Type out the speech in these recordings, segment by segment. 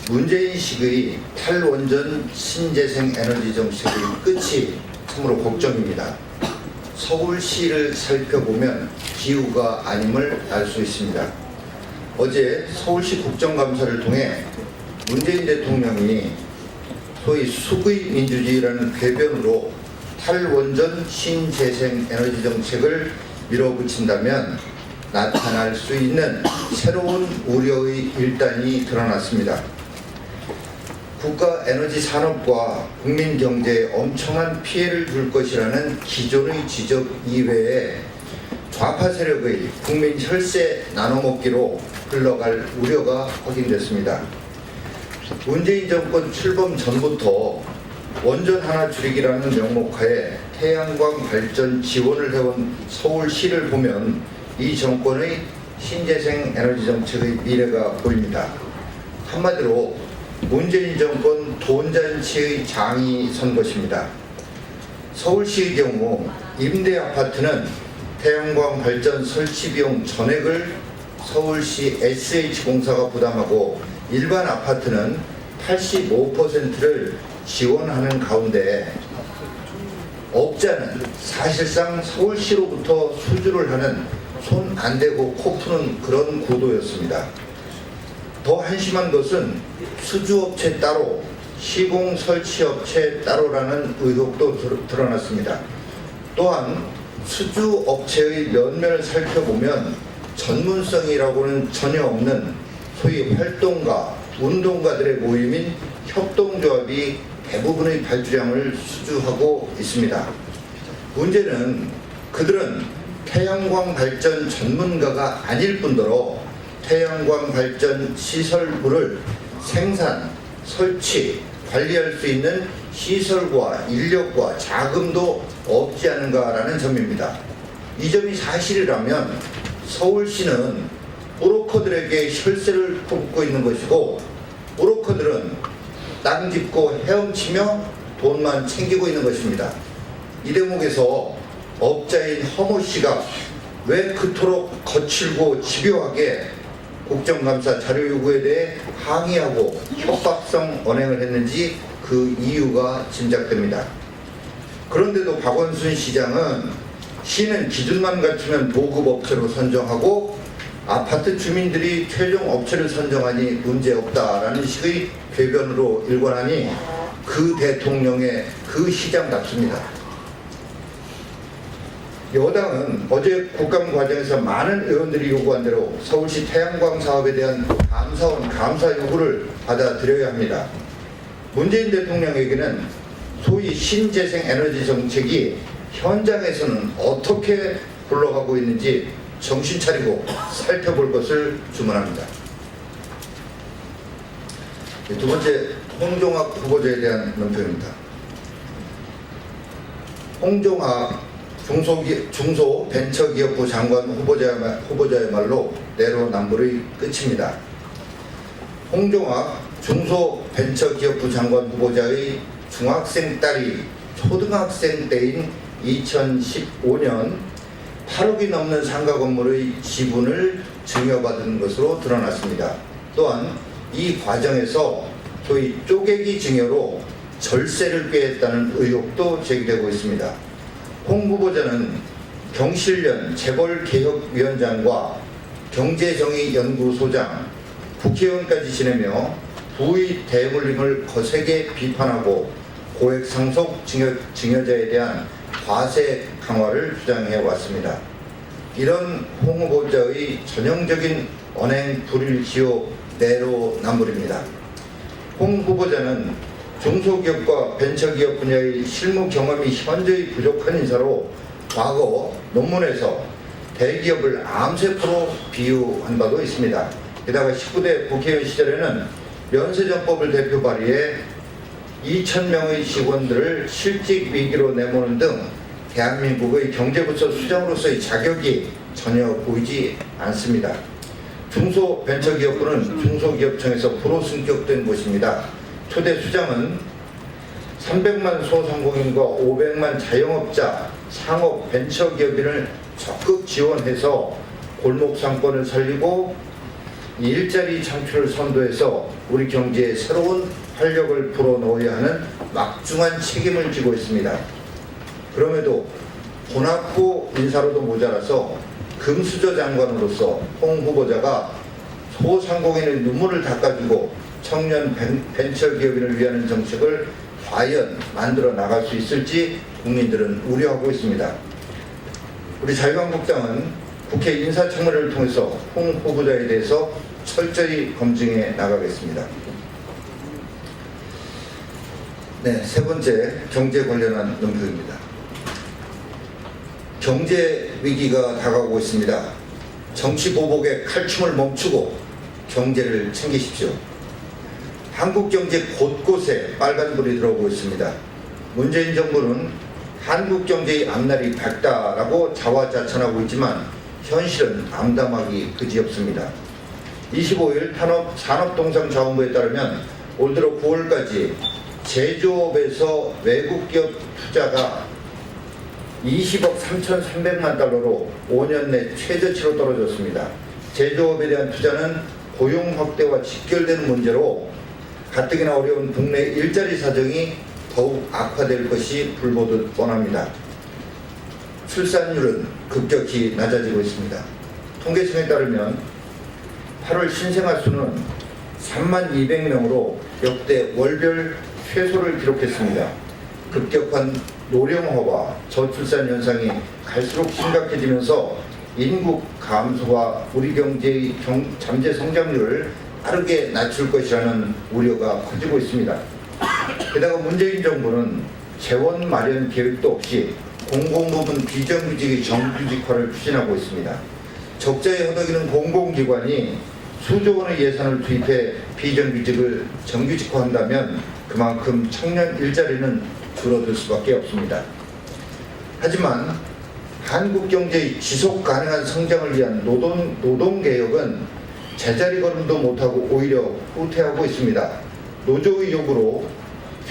문재인식의 탈원전 신재생 에너지 정책의 끝이 참으로 걱정입니다. 서울시를 살펴보면 기우가 아님을 알 수 있습니다. 어제 서울시 국정감사를 통해 문재인 대통령이 소위 수의 민주주의라는 궤변으로 탈원전 신재생 에너지 정책을 밀어붙인다면 나타날 수 있는 새로운 우려의 일단이 드러났습니다. 국가 에너지 산업과 국민 경제에 엄청난 피해를 줄 것이라는 기존의 지적 이외에 좌파 세력의 국민 혈세 나눠먹기로 흘러갈 우려가 확인됐습니다. 문재인 정권 출범 전부터 원전 하나 줄이기라는 명목하에 태양광 발전 지원을 해온 서울시를 보면 이 정권의 신재생 에너지 정책의 미래가 보입니다. 한마디로 문재인 정권 돈잔치의 장이 선 것입니다. 서울시의 경우 임대 아파트는 태양광 발전 설치 비용 전액을 서울시 SH공사가 부담하고 일반 아파트는 85%를 지원하는 가운데 업자는 사실상 서울시로부터 수주를 하는 손 안 대고 코 푸는 그런 구도였습니다. 더 한심한 것은 수주업체 따로 시공 설치업체 따로라는 의혹도 드러났습니다. 또한 수주업체의 면면을 살펴보면 전문성이라고는 전혀 없는 소위 활동가, 운동가들의 모임인 협동조합이 대부분의 발주량을 수주하고 있습니다. 문제는 그들은 태양광 발전 전문가가 아닐 뿐더러 태양광 발전 시설물을 생산, 설치, 관리할 수 있는 시설과 인력과 자금도 없지 않은가라는 점입니다. 이 점이 사실이라면 서울시는 브로커들에게 혈세를 퍼붓고 있는 것이고 브로커들은 땅 짚고 헤엄치며 돈만 챙기고 있는 것입니다. 이 대목에서 업자인 허모 씨가 왜 그토록 거칠고 집요하게 국정감사 자료 요구에 대해 항의하고 협박성 언행을 했는지 그 이유가 짐작됩니다. 그런데도 박원순 시장은 시는 기준만 갖추면 보급업체로 선정하고 아파트 주민들이 최종 업체를 선정하니 문제없다라는 식의 궤변으로 일관하니 그 대통령의 그 시장답습니다. 여당은 어제 국감 과정에서 많은 의원들이 요구한 대로 서울시 태양광 사업에 대한 감사원 감사 요구를 받아들여야 합니다. 문재인 대통령에게는 소위 신재생 에너지 정책이 현장에서는 어떻게 굴러가고 있는지 정신 차리고 살펴볼 것을 주문합니다. 두 번째, 홍종학 후보자에 대한 논평입니다. 홍종학 중소벤처기업부 장관 후보자야말로 내로남불의 끝입니다. 홍종학 중소벤처기업부 장관 후보자의 중학생 딸이 초등학생 때인 2015년 8억이 넘는 상가 건물의 지분을 증여받은 것으로 드러났습니다. 또한 이 과정에서 소위 쪼개기 증여로 절세를 꾀했다는 의혹도 제기되고 있습니다. 홍 후보자는 경실련 재벌개혁위원장과 경제정의연구소장, 국회의원까지 지내며 부의 대물림을 거세게 비판하고 고액 상속 증여자에 대한 과세 강화를 주장해 왔습니다. 이런 홍 후보자의 전형적인 언행 불일시효 내로남불입니다. 홍 후보자는 중소기업과 벤처기업 분야의 실무 경험이 현저히 부족한 인사로 과거 논문에서 대기업을 암세포로 비유한 바도 있습니다. 게다가 19대 국회의원 시절에는 면세점법을 대표 발의해 2,000명의 직원들을 실직 위기로 내모는 등 대한민국의 경제부처 수장으로서의 자격이 전혀 보이지 않습니다. 중소벤처기업부는 중소기업청에서 불호 승격된 곳입니다. 초대 수장은 300만 소상공인과 500만 자영업자, 상업 벤처기업인을 적극 지원해서 골목 상권을 살리고 일자리 창출을 선도해서 우리 경제에 새로운 활력을 불어넣어야 하는 막중한 책임을 지고 있습니다. 그럼에도 고나코 인사로도 모자라서 금수저 장관으로서 홍 후보자가 소상공인의 눈물을 닦아주고 청년 벤처기업인을 위한 정책을 과연 만들어 나갈 수 있을지 국민들은 우려하고 있습니다. 우리 자유한국당은 국회 인사청문회를 통해서 홍 후보자에 대해서 철저히 검증해 나가겠습니다. 네, 세 번째 경제 관련한 논평입니다. 경제 위기가 다가오고 있습니다. 정치 보복의 칼춤을 멈추고 경제를 챙기십시오. 한국 경제 곳곳에 빨간불이 들어오고 있습니다. 문재인 정부는 한국 경제의 앞날이 밝다라고 자화자찬하고 있지만 현실은 암담하기 그지없습니다. 25일 산업통상자원부에 따르면 올 들어 9월까지 제조업에서 외국 기업 투자가 20억 3,300만 달러로 5년 내 최저치로 떨어졌습니다. 제조업에 대한 투자는 고용 확대와 직결되는 문제로 가뜩이나 어려운 국내 일자리 사정이 더욱 악화될 것이 불보듯 뻔합니다. 출산율은 급격히 낮아지고 있습니다. 통계청에 따르면 8월 신생아 수는 32,200명으로 역대 월별 최소를 기록했습니다. 급격한 노령화와 저출산 현상이 갈수록 심각해지면서 인구 감소와 우리 경제의 잠재 성장률을 빠르게 낮출 것이라는 우려가 커지고 있습니다. 게다가 문재인 정부는 재원 마련 계획도 없이 공공부문 비정규직의 정규직화를 추진하고 있습니다. 적자에 허덕이는 공공기관이 수조 원의 예산을 투입해 비정규직을 정규직화한다면 그만큼 청년 일자리는 줄어들 수밖에 없습니다. 하지만 한국 경제의 지속 가능한 성장을 위한 노동개혁은 제자리 걸음도 못하고 오히려 후퇴하고 있습니다. 노조의 요구로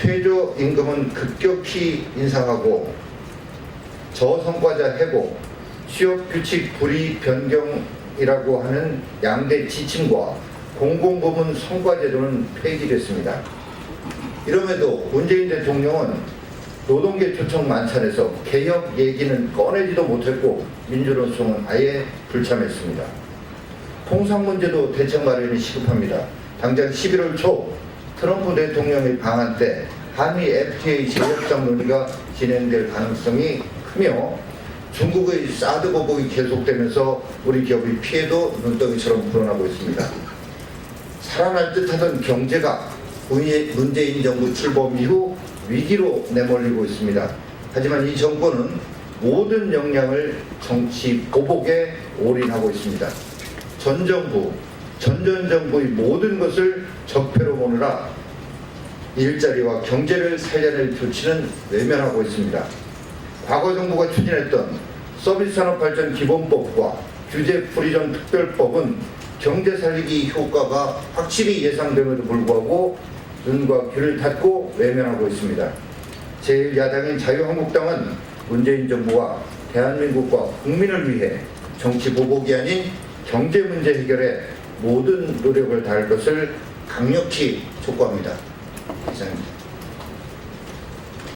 최저임금은 급격히 인상하고 저성과자 해고, 취업규칙 불이익 변경이라고 하는 양대 지침과 공공부문 성과제도는 폐기됐습니다. 이럼에도 문재인 대통령은 노동계 초청 만찬에서 개혁 얘기는 꺼내지도 못했고 민주노총은 아예 불참했습니다. 통상 문제도 대책 마련이 시급합니다. 당장 11월 초 트럼프 대통령의 방한 때 한미 FTA 재협상 논의가 진행될 가능성이 크며 중국의 사드 보복이 계속되면서 우리 기업의 피해도 눈덩이처럼 불어나고 있습니다. 살아날 듯하던 경제가 문재인 정부 출범 이후 위기로 내몰리고 있습니다. 하지만 이 정권은 모든 역량을 정치 보복에 올인하고 있습니다. 전 정부의 모든 것을 적폐로 보느라 일자리와 경제를 살려낼 조치는 외면하고 있습니다. 과거 정부가 추진했던 서비스산업발전기본법과 규제프리존 특별법은 경제 살리기 효과가 확실히 예상됨에도 불구하고 눈과 귀를 닫고 외면하고 있습니다. 제1야당인 자유한국당은 문재인 정부와 대한민국과 국민을 위해 정치 보복이 아닌 경제 문제 해결에 모든 노력을 다할 것을 강력히 촉구합니다. 이상입니다.